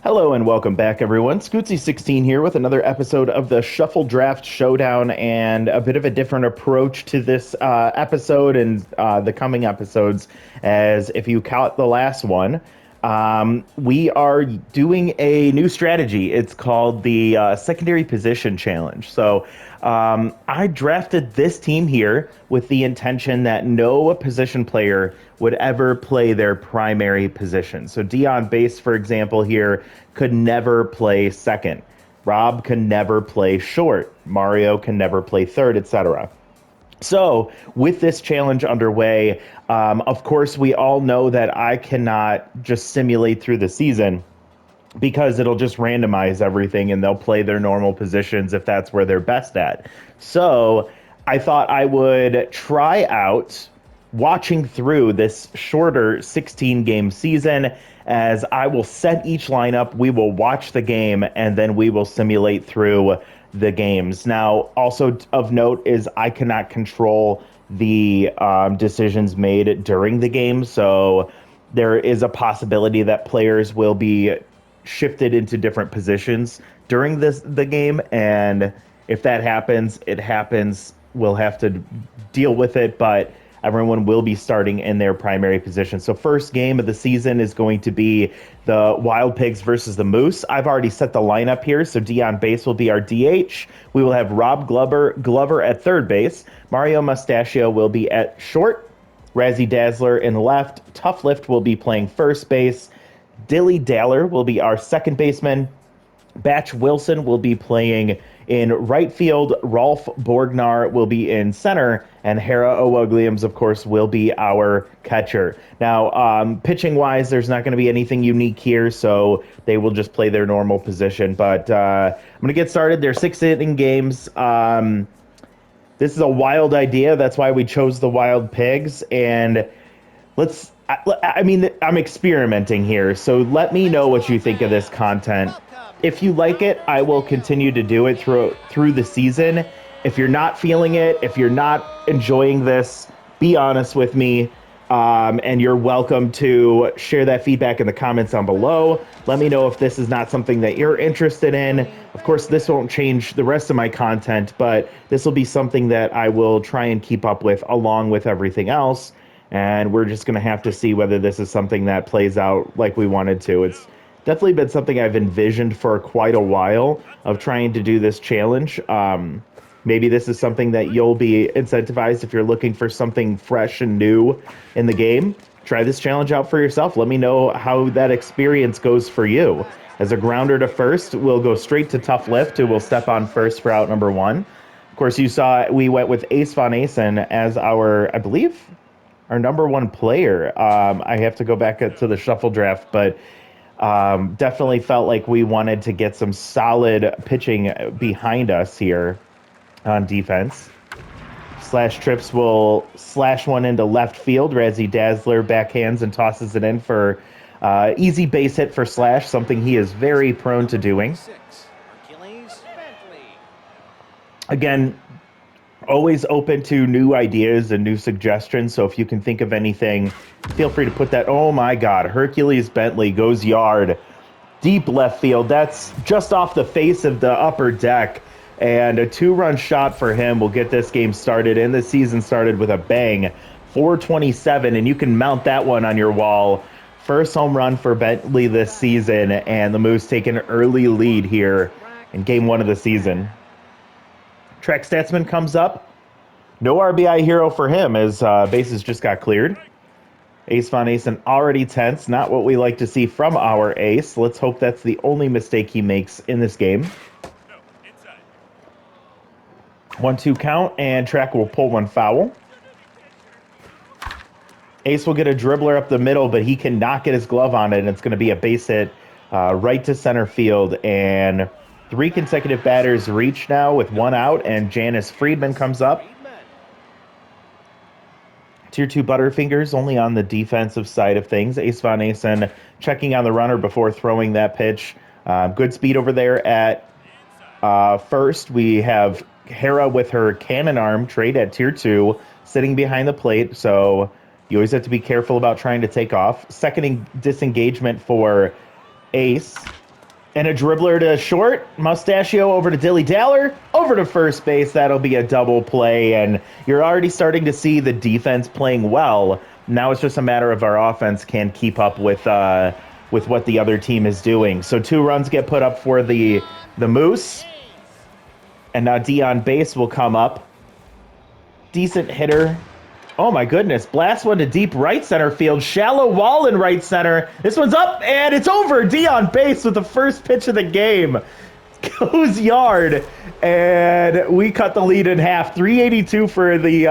Hello and welcome back, everyone. Scootsy16 here with another episode of the Shuffle Draft Showdown and a bit of a different approach to this episode and the coming episodes, as if you caught the last one. We are doing a new strategy. It's called the Secondary Position Challenge. So I drafted this team here with the intention that no position player would ever play their primary position. So Dion Base, for example, here could never play second. Rob can never play short. Mario can never play third, etc. So with this challenge underway, of course, we all know that I cannot just simulate through the season because it'll just randomize everything and they'll play their normal positions if that's where they're best at. So I thought I would try out watching through this shorter 16-game season, as I will set each lineup, we will watch the game, and then we will simulate through the games. Now, also of note is I cannot control the decisions made during the game, so there is a possibility that players will be shifted into different positions during the game, and if that happens, it happens. We'll have to deal with it, but everyone will be starting in their primary position. So first game of the season is going to be the Wild Pigs versus the Moose. I've already set the lineup here, so Dion Base will be our DH. We will have Rob Glover at third base. Mario Mustachio will be at short. Razzie Dazzler in left. Tough Lift will be playing first base. Dilly Daller will be our second baseman. Batch Wilson will be playing in right field. Rolf Borgnar will be in center, and Hera O'Wugliams, of course, will be our catcher. Now, pitching-wise, there's not going to be anything unique here, so they will just play their normal position. But I'm going to get started. They're 6-inning games. This is a wild idea. That's why we chose the Wild Pigs, and I'm experimenting here, so let me know what you think of this content. If you like it, I will continue to do it through the season. If you're not feeling it, if you're not enjoying this, be honest with me, and you're welcome to share that feedback in the comments down below. Let me know if this is not something that you're interested in. Of course, this won't change the rest of my content, but this will be something that I will try and keep up with along with everything else, and we're just going to have to see whether this is something that plays out like we wanted to. It's definitely been something I've envisioned for quite a while of trying to do this challenge. Maybe this is something that you'll be incentivized if you're looking for something fresh and new in the game. Try this challenge out for yourself. Let me know how that experience goes for you. As a grounder to first, we'll go straight to Tough Lift, who will step on first for out number one. Of course, you saw we went with Ace Von Asen as our, I believe, our number one player. I have to go back to the shuffle draft, but definitely felt like we wanted to get some solid pitching behind us here on defense. Slash Trips will slash one into left field. Razzie Dazzler backhands and tosses it in for easy base hit for Slash, something he is very prone to doing. Again, always open to new ideas and new suggestions, so if you can think of anything, feel free to put that. Oh my God, Hercules Bentley goes yard. Deep left field. That's just off the face of the upper deck, and a two-run shot for him will get this game started, and the season started with a bang. 427, and you can mount that one on your wall. First home run for Bentley this season, and the Moose take an early lead here in game one of the season. Track Statsman comes up. No RBI hero for him, as bases just got cleared. Ace Von Asen already tense. Not what we like to see from our ace. Let's hope that's the only mistake he makes in this game. 1-2 count, and Track will pull one foul. Ace will get a dribbler up the middle, but he cannot get his glove on it, and it's going to be a base hit right to center field, and three consecutive batters reach now with one out, and Janice Friedman comes up. Tier 2 Butterfingers only on the defensive side of things. Ace Von Asen checking on the runner before throwing that pitch. Good speed over there at first. We have Hera with her cannon arm trade at Tier 2 sitting behind the plate, so you always have to be careful about trying to take off. Second disengagement for Ace. And a dribbler to short. Mustachio over to Dilly Daller. Over to first base. That'll be a double play. And you're already starting to see the defense playing well. Now it's just a matter of our offense can keep up with what the other team is doing. So 2 runs get put up for the Moose. And now D on base will come up. Decent hitter. Oh my goodness. Blast one to deep right center field. Shallow wall in right center. This one's up and it's over. D on base with the first pitch of the game. Goes yard. And we cut the lead in half. 382 for the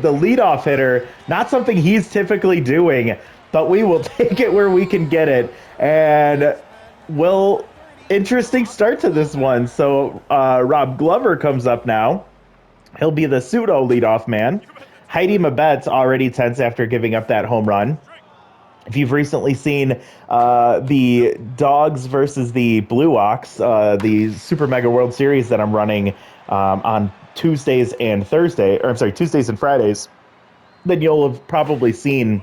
leadoff hitter. Not something he's typically doing, but we will take it where we can get it. And interesting start to this one. So Rob Glover comes up now. He'll be the pseudo leadoff man. Heidi Mabette's already tense after giving up that home run. If you've recently seen the Dogs versus the Blue Ox, the Super Mega World Series that I'm running on Tuesdays and Tuesdays and Fridays, then you'll have probably seen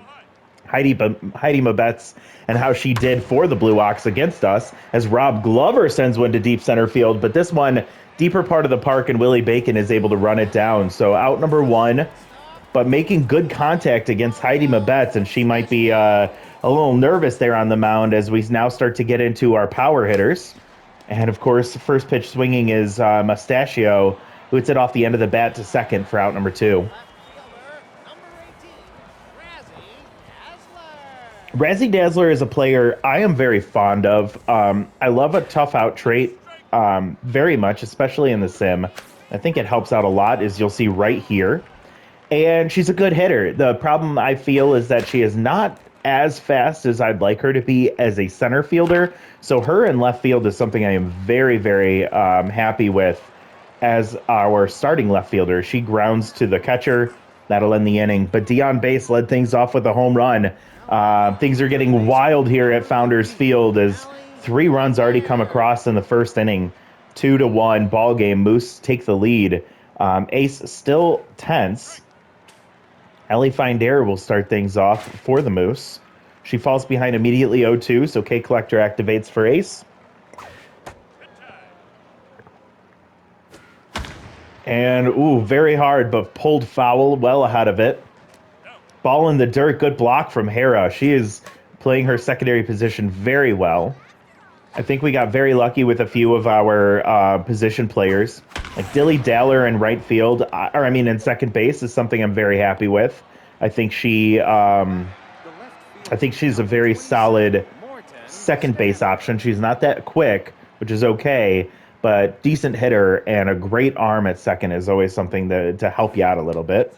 Heidi Mabette's and how she did for the Blue Ox against us, as Rob Glover sends one to deep center field. But this one, deeper part of the park, and Willie Bacon is able to run it down. So out number 1. But making good contact against Heidi Mabette's, and she might be a little nervous there on the mound as we now start to get into our power hitters. And, of course, the first pitch swinging is Mustachio, who hits it off the end of the bat to second for out number 2. Razzie Dazzler is a player I am very fond of. I love a tough out trait very much, especially in the sim. I think it helps out a lot, as you'll see right here. And she's a good hitter. The problem I feel is that she is not as fast as I'd like her to be as a center fielder. So her in left field is something I am very, very happy with as our starting left fielder. She grounds to the catcher. That'll end the inning. But Dion Base led things off with a home run. Things are getting wild here at Founders Field as 3 runs already come across in the first inning. 2-1 ball game. Moose take the lead. Ace still tense. Ellie Finder will start things off for the Moose. She falls behind immediately 0-2, so K Collector activates for Ace. And, very hard, but pulled foul, well ahead of it. Ball in the dirt, good block from Hera. She is playing her secondary position very well. I think we got very lucky with a few of our position players. Like Dilly Daller in right field, in second base is something I'm very happy with. I think she's a very solid second base option. She's not that quick, which is okay, but decent hitter and a great arm at second is always something to help you out a little bit.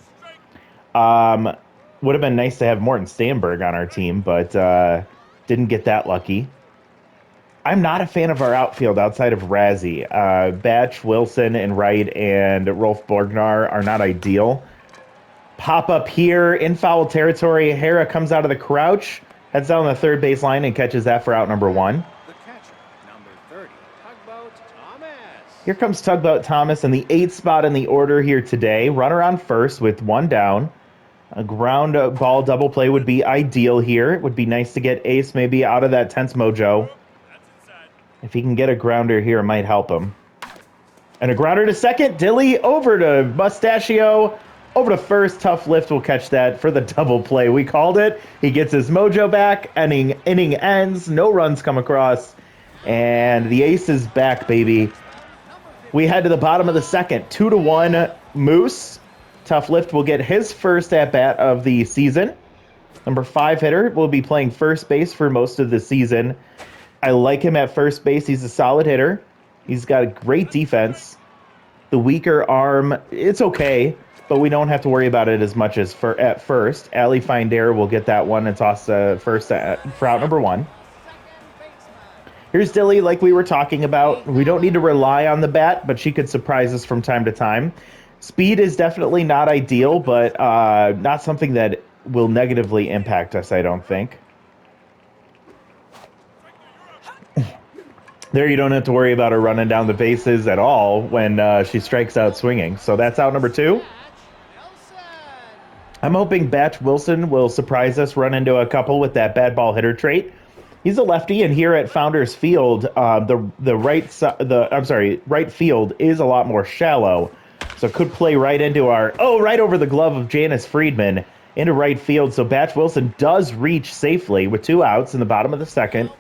Would have been nice to have Morton Stamberg on our team, but didn't get that lucky. I'm not a fan of our outfield outside of Razzie. Batch, Wilson, and Wright, and Rolf Borgnar are not ideal. Pop up here in foul territory. Hera comes out of the crouch, heads down the third base line, and catches that for out number 1. The catcher, number 30, Tugboat Thomas. Here comes Tugboat Thomas in the 8th spot in the order here today. Runner on first with 1 down. A ground ball double play would be ideal here. It would be nice to get Ace maybe out of that tense mojo. If he can get a grounder here, it might help him. And a grounder to second. Dilly over to Mustachio. Over to first. Tough lift will catch that for the double play. We called it. He gets his mojo back. Inning ends. No runs come across. And the Ace is back, baby. We head to the bottom of the second. 2-1 Moose. Tough lift will get his first at-bat of the season. Number 5 hitter will be playing first base for most of the season. I like him at first base. He's a solid hitter. He's got a great defense. The weaker arm, it's okay, but we don't have to worry about it as much as at first. Allie Finder will get that one and toss first for out number 1. Here's Dilly, like we were talking about. We don't need to rely on the bat, but she could surprise us from time to time. Speed is definitely not ideal, but not something that will negatively impact us, I don't think. There you don't have to worry about her running down the bases at all when she strikes out swinging. So that's out number 2. I'm hoping Batch Wilson will surprise us, run into a couple with that bad ball hitter trait. He's a lefty, and here at Founders Field, right field is a lot more shallow, so could play right into right over the glove of Janice Friedman into right field. So Batch Wilson does reach safely with 2 outs in the bottom of the second.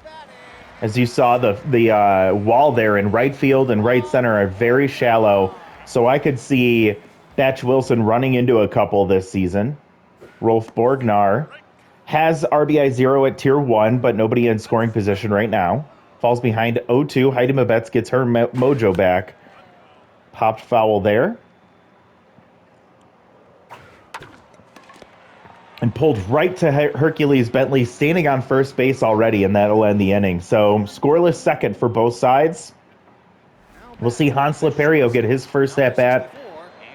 As you saw, the wall there in right field and right center are very shallow, so I could see Batch Wilson running into a couple this season. Rolf Borgnar has RBI 0 at tier 1, but nobody in scoring position right now. Falls behind 0-2. Heidi Mabetz gets her mojo back. Popped foul there. And pulled right to Hercules Bentley, standing on first base already, and that'll end the inning. So scoreless second for both sides. We'll see Hans Liperio get his first at-bat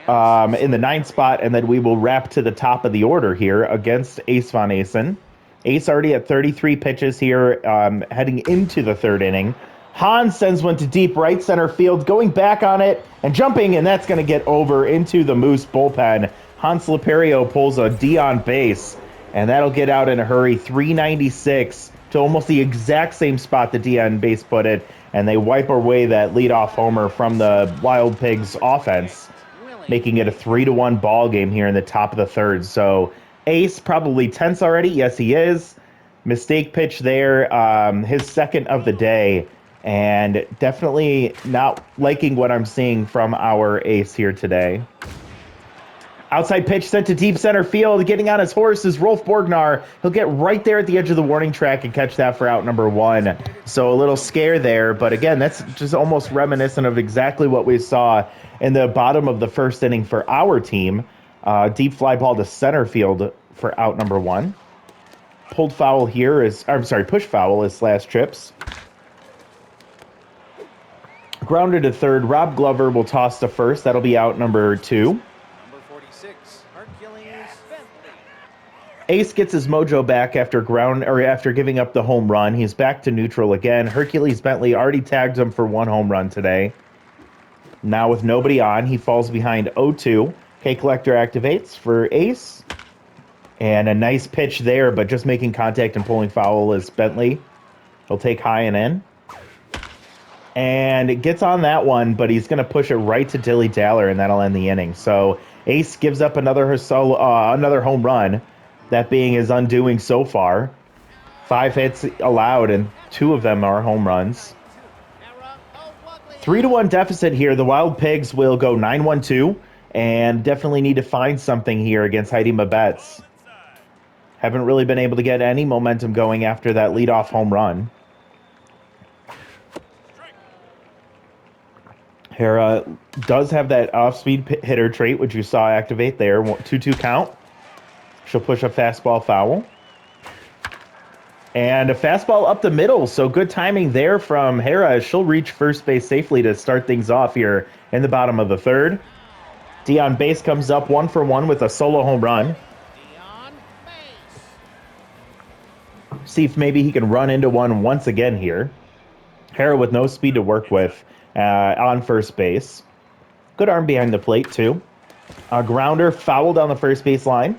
in the 9th spot, and then we will wrap to the top of the order here against Ace Von Asen. Ace already at 33 pitches here, heading into the 3rd inning. Hans sends one to deep right center field, going back on it and jumping, and that's going to get over into the Moose bullpen. Hans Liperio pulls a D on base, and that'll get out in a hurry. 396 to almost the exact same spot the D on base put it, and they wipe away that leadoff homer from the Wild Pigs offense, making it a 3-1 ball game here in the top of the 3rd. So Ace probably tense already. Yes, he is. Mistake pitch there, his 2nd of the day, and definitely not liking what I'm seeing from our Ace here today. Outside pitch sent to deep center field. Getting on his horse is Rolf Borgnar. He'll get right there at the edge of the warning track and catch that for out number 1. So a little scare there, but again, that's just almost reminiscent of exactly what we saw in the bottom of the 1st inning for our team. Deep fly ball to center field for out number 1. Pulled foul here push foul is Slash Trips. Grounded to 3rd. Rob Glover will toss to 1st. That'll be out number 2. Ace gets his mojo back after giving up the home run. He's back to neutral again. Hercules Bentley already tagged him for 1 home run today. Now with nobody on, he falls behind 0-2. K Collector activates for Ace. And a nice pitch there, but just making contact and pulling foul is Bentley. He'll take high and in. And it gets on that one, but he's going to push it right to Dilly Daller, and that'll end the inning. So Ace gives up another home run. That being his undoing so far. 5 hits allowed, and 2 of them are home runs. 3-1 deficit here. The Wild Pigs will go 9-1-2, and definitely need to find something here against Heidi Mabetz. Haven't really been able to get any momentum going after that leadoff home run. Hera does have that off-speed hitter trait, which you saw activate there. 2-2 count. She'll push a fastball foul. And a fastball up the middle, so good timing there from Hera. She'll reach first base safely to start things off here in the bottom of the 3rd. Dion Base comes up 1 for 1 with a solo home run. See if maybe he can run into one once again here. Hera with no speed to work with on first base. Good arm behind the plate, too. A grounder foul down the first base line.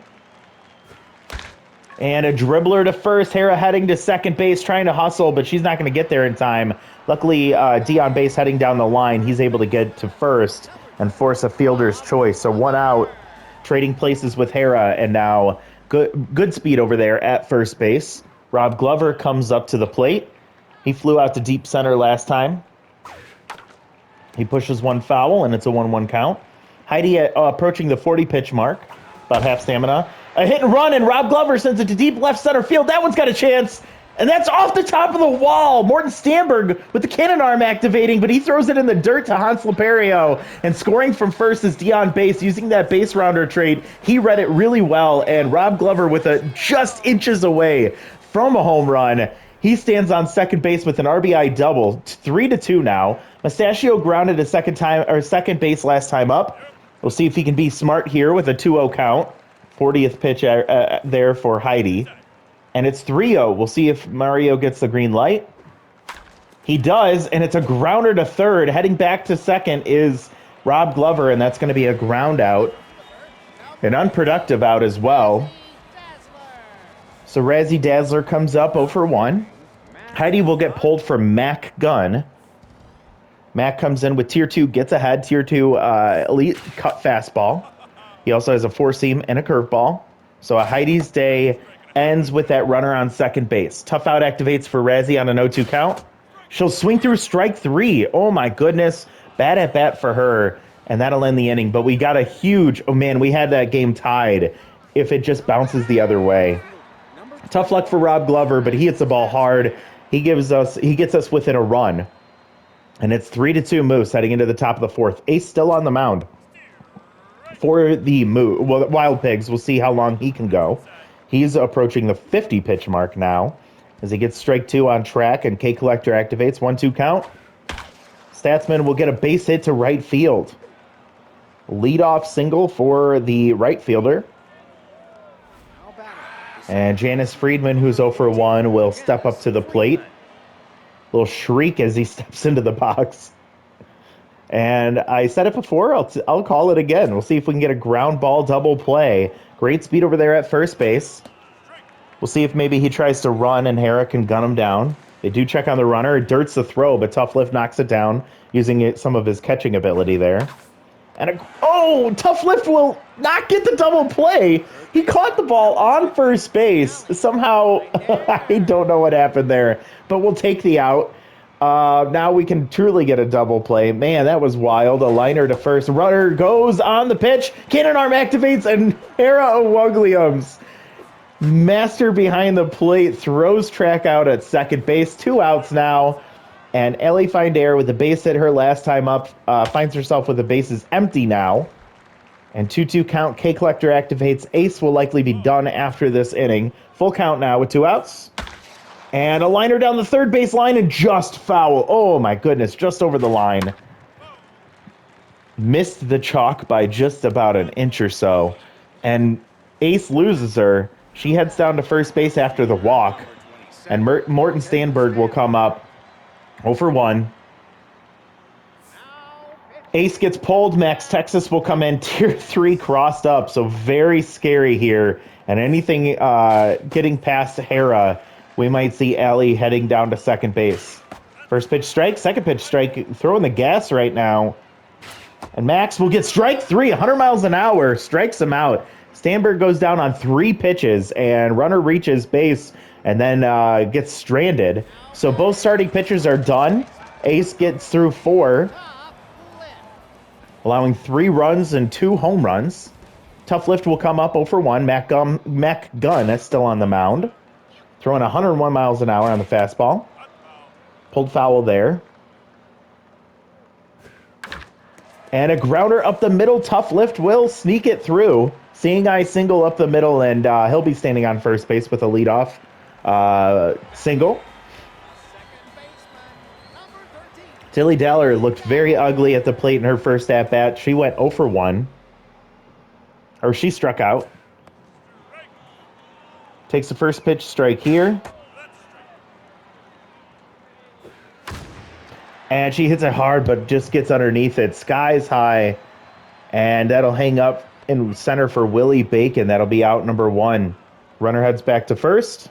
And a dribbler to first. Hera heading to second base, trying to hustle, but she's not going to get there in time. Luckily, Dion Base heading down the line. He's able to get to first and force a fielder's choice. So 1 out, trading places with Hera, and now good speed over there at first base. Rob Glover comes up to the plate. He flew out to deep center last time. He pushes 1 foul, and it's a 1-1 count. Heidi approaching the 40-pitch mark, about half stamina. A hit and run, and Rob Glover sends it to deep left center field. That one's got a chance, and that's off the top of the wall. Morton Stamberg with the cannon arm activating, but he throws it in the dirt to Hans Liperio. And scoring from first is Dion Base, using that base rounder trait. He read it really well, and Rob Glover with a just inches away from a home run. He stands on second base with an RBI double. 3-2 now. Mustachio grounded to second base last time up. We'll see if he can be smart here with a 2-0 count. 40th pitch there for Heidi. And it's 3-0. We'll see if Mario gets the green light. He does, and it's a grounder to third. Heading back to second is Rob Glover, and that's going to be a ground out. An unproductive out as well. So Razzie Dazzler comes up 0 for 1. Heidi will get pulled for Mac Gunn. Mac comes in with tier 2, gets ahead. Tier 2 elite cut fastball. He also has a four seam and a curveball. So a Heidi's day ends with that runner on second base. Tough out activates for Razzie on an 0-2 count. She'll swing through strike 3. Oh my goodness. Bad at bat for her. And that'll end the inning. But we got a huge, oh man, we had that game tied if it just bounces the other way. Tough luck for Rob Glover, but he hits the ball hard. He gets us within a run. And it's 3-2 Moose heading into the top of the fourth. Ace still on the mound for the Wild Pigs. We'll see how long he can go. He's approaching the 50 pitch mark now as he gets strike 2 on track and K Collector activates. 1-2 count. Statsman will get a base hit to right field. Leadoff single for the right fielder. And Janice Friedman, who's 0 for 1, will step up to the plate. Little shriek as he steps into the box. And I said it before, I'll call it again. We'll see if we can get a ground ball double play. Great speed over there at first base. We'll see if maybe he tries to run and Hara can gun him down. They do check on the runner. Dirt's the throw, but Tough Lift knocks it down using some of his catching ability there. And Tough Lift will not get the double play. He caught the ball on first base. Somehow, I don't know what happened there, but we'll take the out. Now we can truly get a double play. Man, that was wild. A liner to first. Runner goes on the pitch. Cannon arm activates, and Hera Williams, master behind the plate, throws track out at second base. 2 outs now. And Ellie Finder with the base hit her last time up finds herself with the bases empty now. And 2-2 count. K Collector activates. Ace will likely be done after this inning. Full count now with 2 outs. And a liner down the third base line and just foul. Oh my goodness, just over the line. Missed the chalk by just about an inch or so. And Ace loses her. She heads down to first base after the walk. And Morton Stanberg will come up 0 for 1. Ace gets pulled. Max Texas will come in tier 3 crossed up. So very scary here. And anything getting past Hera, we might see Allie heading down to second base. First pitch strike, second pitch strike. Throwing the gas right now. And Max will get strike 3, 100 miles an hour. Strikes him out. Stanberg goes down on 3 pitches. And runner reaches base and then gets stranded. So both starting pitchers are done. Ace gets through 4, allowing 3 runs and 2 home runs. Tough Lift will come up 0 for 1. Mac Gunn is still on the mound, throwing 101 miles an hour on the fastball. Pulled foul there. And a grounder up the middle. Tough Lift will sneak it through. Seeing eye single up the middle, and he'll be standing on first base with a leadoff single. Tilly Dallor looked very ugly at the plate in her first at-bat. She went 0 for 1. Or she struck out. Takes the first pitch strike here. And she hits it hard, but just gets underneath it. Skies high. And that'll hang up in center for Willie Bacon. That'll be out number 1. Runner heads back to first.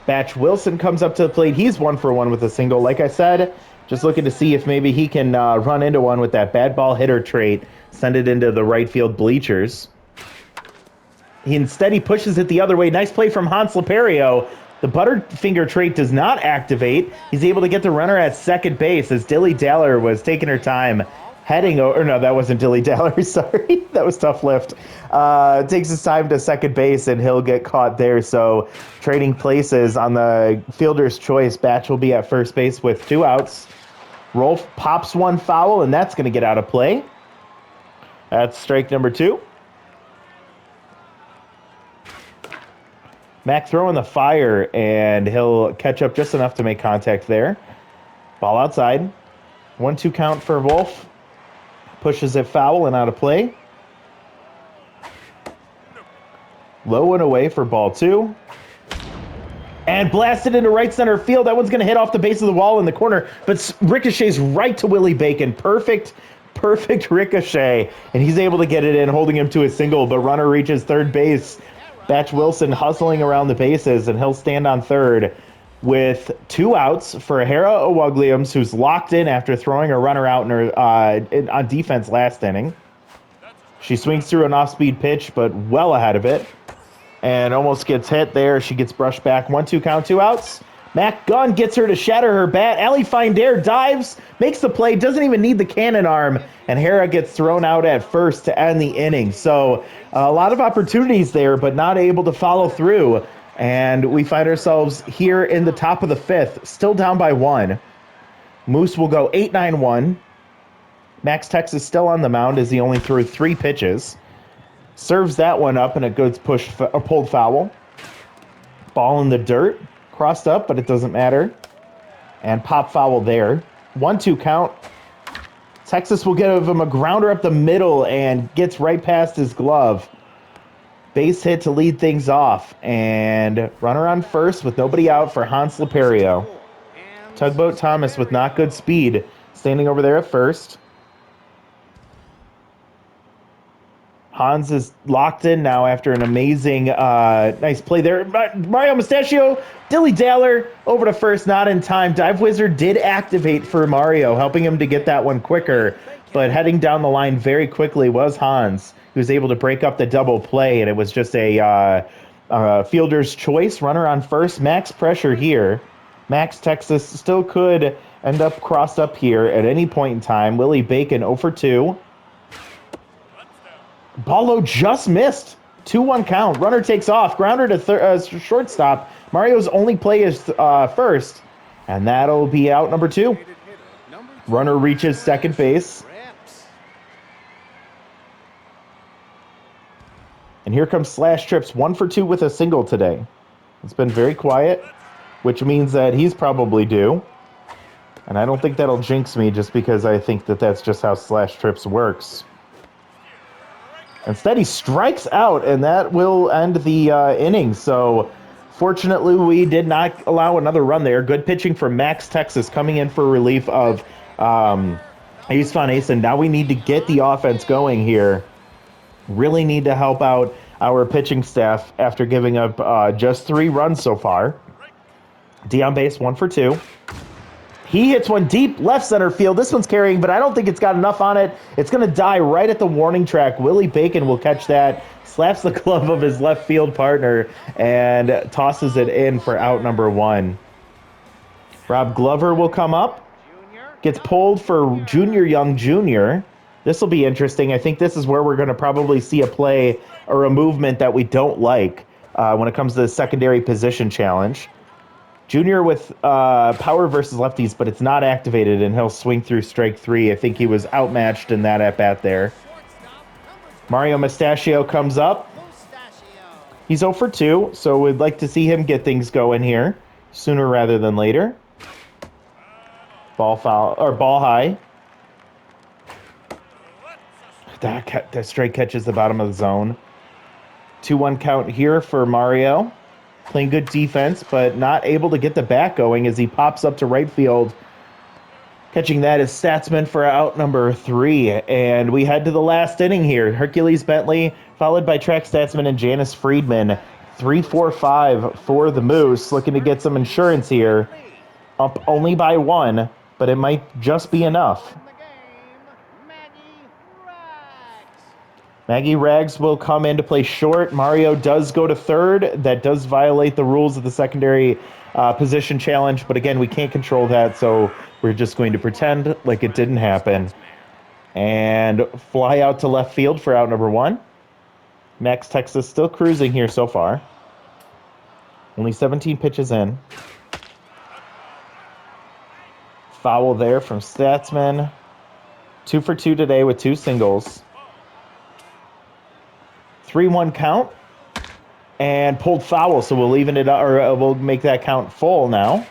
Batch Wilson comes up to the plate. He's 1 for 1 with a single. Like I said, just looking to see if maybe he can run into one with that bad ball hitter trait. Send it into the right field bleachers. Instead, he pushes it the other way. Nice play from Hans Laperio. The Butterfinger trait does not activate. He's able to get the runner at second base as Dilly Dallor was taking her time heading over. No, that wasn't Dilly Dallor. Sorry. That was Tough Lift. Takes his time to second base, and he'll get caught there. So trading places on the fielder's choice. Batch will be at first base with 2 outs. Rolf pops 1 foul, and that's going to get out of play. That's strike number 2. Mac throwing the fire, and he'll catch up just enough to make contact there. Ball outside. 1-2 count for Wolf. Pushes it foul and out of play. Low and away for ball 2. And blasted into right center field. That one's going to hit off the base of the wall in the corner, but ricochets right to Willie Bacon. Perfect ricochet. And he's able to get it in, holding him to a single, but runner reaches third base. Batch Wilson hustling around the bases, and he'll stand on third with 2 outs for Hera Owogliams, who's locked in after throwing a runner out in her, on defense last inning. She swings through an off-speed pitch, but well ahead of it, and almost gets hit there. She gets brushed back. 1-2 count, 2 outs. Mac Gunn gets her to shatter her bat. Allie Finder dives, makes the play, doesn't even need the cannon arm, and Hera gets thrown out at first to end the inning. So a lot of opportunities there, but not able to follow through. And we find ourselves here in the top of the 5th, still down by 1. Moose will go 8-9-1. Max Texas still on the mound as he only threw 3 pitches. Serves that one up, and it goes pulled foul. Ball in the dirt. Crossed up, but it doesn't matter. And pop foul there. 1-2 count. Texas will give him a grounder up the middle and gets right past his glove. Base hit to lead things off. And runner on first with nobody out for Hans Laperio. Tugboat Thomas with not good speed standing over there at first. Hans is locked in now after an amazing, nice play there. Mario Mustachio, dilly-daller, over to first, not in time. Dive Wizard did activate for Mario, helping him to get that one quicker. But heading down the line very quickly was Hans, who was able to break up the double play, and it was just a fielder's choice. Runner on first, max pressure here. Max Texas still could end up crossed up here at any point in time. Willie Bacon 0 for 2. Ballo just missed. 2-1 count. Runner takes off. Grounder to shortstop. Mario's only play is first. And that'll be out number 2. Runner reaches second base. And here comes Slash Trips, 1 for 2 with a single today. It's been very quiet, which means that he's probably due. And I don't think that'll jinx me just because I think that that's just how Slash Trips works. Instead, he strikes out, and that will end the inning. So, fortunately, we did not allow another run there. Good pitching from Max Texas coming in for relief of Ace Von Asen. Now we need to get the offense going here. Really need to help out our pitching staff after giving up just 3 runs so far. D on base, 1 for 2. He hits one deep left center field. This one's carrying, but I don't think it's got enough on it. It's going to die right at the warning track. Willie Bacon will catch that, slaps the glove of his left field partner, and tosses it in for out number 1. Rob Glover will come up. Gets pulled for Junior Young Jr. This will be interesting. I think this is where we're going to probably see a play or a movement that we don't like when it comes to the secondary position challenge. Junior with power versus lefties, but it's not activated, and he'll swing through strike 3. I think he was outmatched in that at-bat there. Mario Mustachio comes up. He's 0 for 2, so we'd like to see him get things going here sooner rather than later. Ball foul, or ball high. That strike catches the bottom of the zone. 2-1 count here for Mario. Playing good defense, but not able to get the bat going as he pops up to right field. Catching that is Statsman for out number 3. And we head to the last inning here. Hercules Bentley, followed by Track Statsman and Janice Friedman. 3-4-5 for the Moose, looking to get some insurance here. Up only by 1, but it might just be enough. Maggie Rags will come in to play short. Mario does go to third. That does violate the rules of the secondary position challenge. But again, we can't control that, so we're just going to pretend like it didn't happen. And fly out to left field for out number 1. Max Texas still cruising here so far. Only 17 pitches in. Foul there from Statsman. 2 for 2 today with 2 singles. 3-1 count, and pulled foul, so we'll even it up, or we'll make that count full now.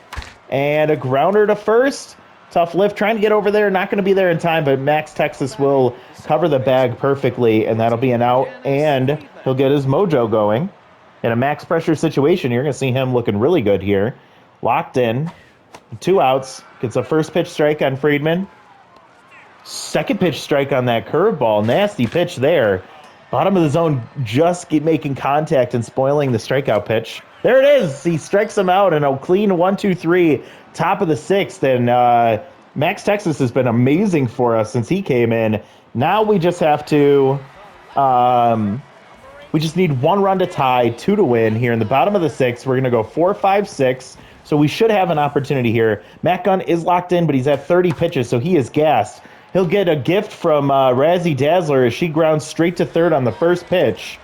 And a grounder to first. Tough lift, trying to get over there, not going to be there in time, but Max Texas will cover the bag perfectly, and that'll be an out, and he'll get his mojo going. In a max pressure situation, you're going to see him looking really good here. Locked in, 2 outs, gets a first pitch strike on Friedman. Second pitch strike on that curveball, nasty pitch there. Bottom of the zone just keep making contact and spoiling the strikeout pitch. There it is. He strikes him out in a clean 1-2-3, top of the sixth. And Max Texas has been amazing for us since he came in. Now we just have to, we just need 1 run to tie, 2 to win here in the bottom of the sixth. We're going to go 4, 5, 6. So we should have an opportunity here. Matt Gunn is locked in, but he's at 30 pitches, so he is gassed. He'll get a gift from Razzie Dazzler as she grounds straight to third on the first pitch.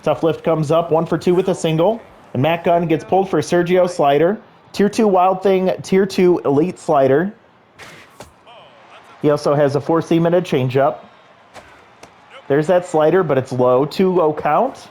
Tough Lift comes up 1 for 2 with a single. And Matt Gunn gets pulled for Sergio slider. Tier 2 Wild Thing, Tier 2 Elite slider. He also has a 4-seam and a changeup. There's that slider, but it's low. 2-0 count.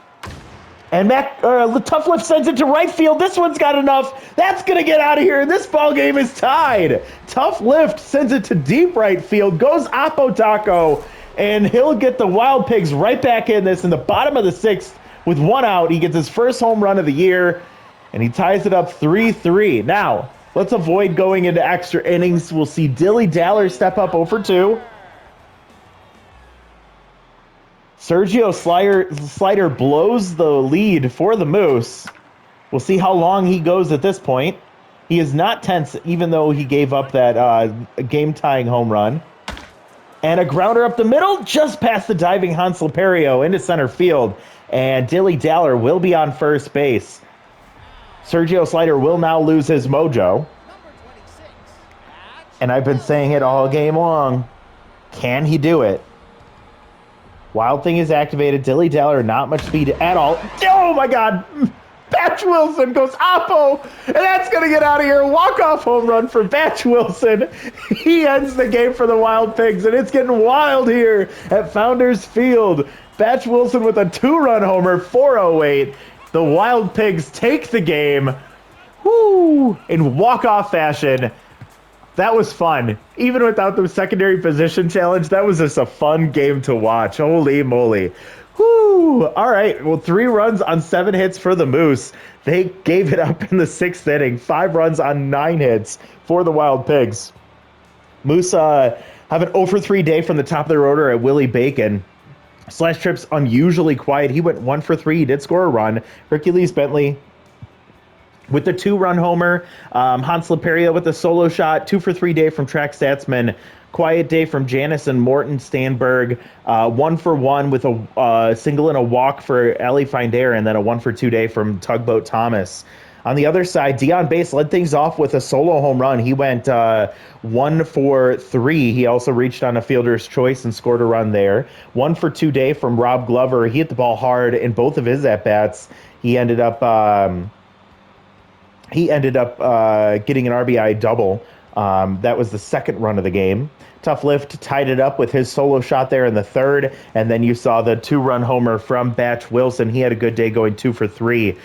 And Tough Lift sends it to right field. This one's got enough. That's going to get out of here, and this ball game is tied. Tough Lift sends it to deep right field, goes Oppo Taco, and he'll get the Wild Pigs right back in this in the bottom of the sixth with 1 out. He gets his first home run of the year, and he ties it up 3-3. Now, let's avoid going into extra innings. We'll see Dilly Daller step up 0 for 2. Sergio slider blows the lead for the Moose. We'll see how long he goes at this point. He is not tense, even though he gave up that game-tying home run. And a grounder up the middle, just past the diving Hans Leperio into center field. And Dilly Daller will be on first base. Sergio Slider will now lose his mojo. And I've been saying it all game long. Can he do it? Wild Thing is activated. Dilly Daller, not much speed at all. Oh my God! Batch Wilson goes Oppo, and that's going to get out of here. Walk-off home run for Batch Wilson. He ends the game for the Wild Pigs, and it's getting wild here at Founders Field. Batch Wilson with a 2-run homer, 408. The Wild Pigs take the game in walk-off fashion. That was fun. Even without the secondary position challenge, that was just a fun game to watch. Holy moly. Whoo! All right, well, 3 runs on 7 hits for the Moose. They gave it up in the 6th inning. 5 runs on 9 hits for the Wild Pigs. Moose have an 0 for 3 day from the top of the order at Willie Bacon. Slash Trip's unusually quiet. He went 1 for 3. He did score a run. Hercules Bentley with the 2-run homer. Hans Leperio with a solo shot. 2 for 3 day from Track Statsman. Quiet day from Janice and Morton Stanberg. 1 for 1 with a single and a walk for Ali Finder, and then a 1 for 2 day from Tugboat Thomas. On the other side, Dion Bass led things off with a solo home run. He went 1 for 3. He also reached on a fielder's choice and scored a run there. 1 for 2 day from Rob Glover. He hit the ball hard in both of his at-bats. He ended up getting an RBI double. That was the 2nd run of the game. Tough Lift tied it up with his solo shot there in the 3rd, and then you saw the 2-run homer from Batch Wilson. He had a good day going 2 for 3.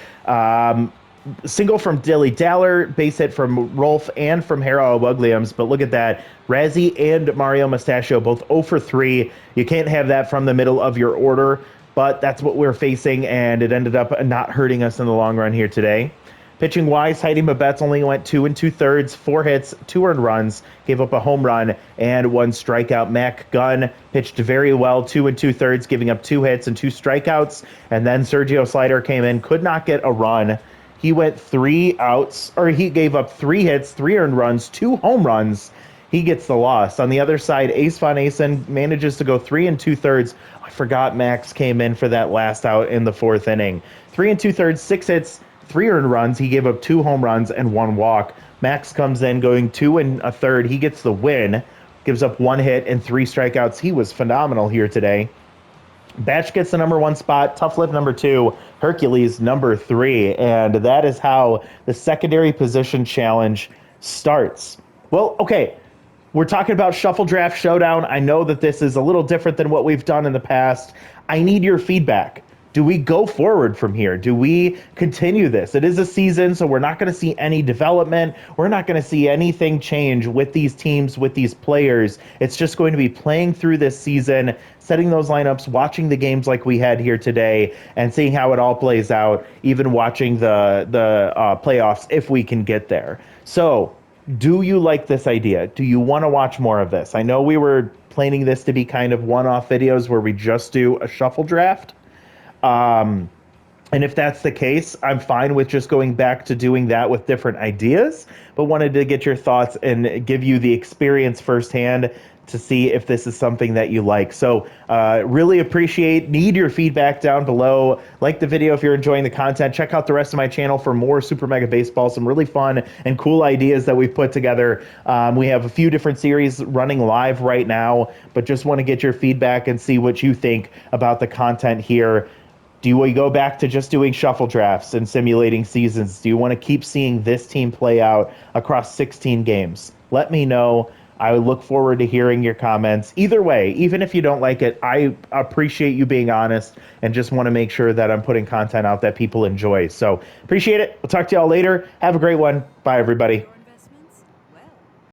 Single from Dilly Daller, base hit from Rolf and from Harold Williams, but look at that. Razzie and Mario Mustachio both 0 for 3. You can't have that from the middle of your order, but that's what we're facing, and it ended up not hurting us in the long run here today. Pitching-wise, Heidi Mabetz only went 2 2/3, 4 hits, 2 earned runs, gave up a home run and 1 strikeout. Mac Gunn pitched very well, 2 2/3, giving up 2 hits and 2 strikeouts. And then Sergio Slider came in, could not get a run. He went 3 outs, or he gave up 3 hits, 3 earned runs, 2 home runs. He gets the loss. On the other side, Ace Von Asen manages to go 3 2/3. I forgot Max came in for that last out in the 4th inning. 3 2/3, 6 hits, 3 earned runs. He gave up 2 home runs and 1 walk. Max comes in going 2 1/3. He gets the win, gives up 1 hit and 3 strikeouts. He was phenomenal here today. Batch gets the number 1 spot, Tough Lift number 2, Hercules number 3, and that is how the secondary position challenge starts. Well, okay, we're talking about Shuffle Draft Showdown. I know that this is a little different than what we've done in the past. I need your feedback. Do we go forward from here? Do we continue this? It is a season, so we're not going to see any development. We're not going to see anything change with these teams, with these players. It's just going to be playing through this season, setting those lineups, watching the games like we had here today, and seeing how it all plays out, even watching the playoffs if we can get there. So Do you like this idea? Do you want to watch more of this? I know we were planning this to be kind of one-off videos where we just do a shuffle draft. Um, and if that's the case, I'm fine with just going back to doing that with different ideas, but wanted to get your thoughts and give you the experience firsthand to see if this is something that you like. So really need your feedback down below. Like the video if you're enjoying the content. Check out the rest of my channel for more Super Mega Baseball, some really fun and cool ideas that we've put together. We have a few different series running live right now, but just want to get your feedback and see what you think about the content here. Do we go back to just doing shuffle drafts and simulating seasons? Do you want to keep seeing this team play out across 16 games? Let me know. I look forward to hearing your comments. Either way, even if you don't like it, I appreciate you being honest and just want to make sure that I'm putting content out that people enjoy. So appreciate it. We'll talk to y'all later. Have a great one. Bye, everybody.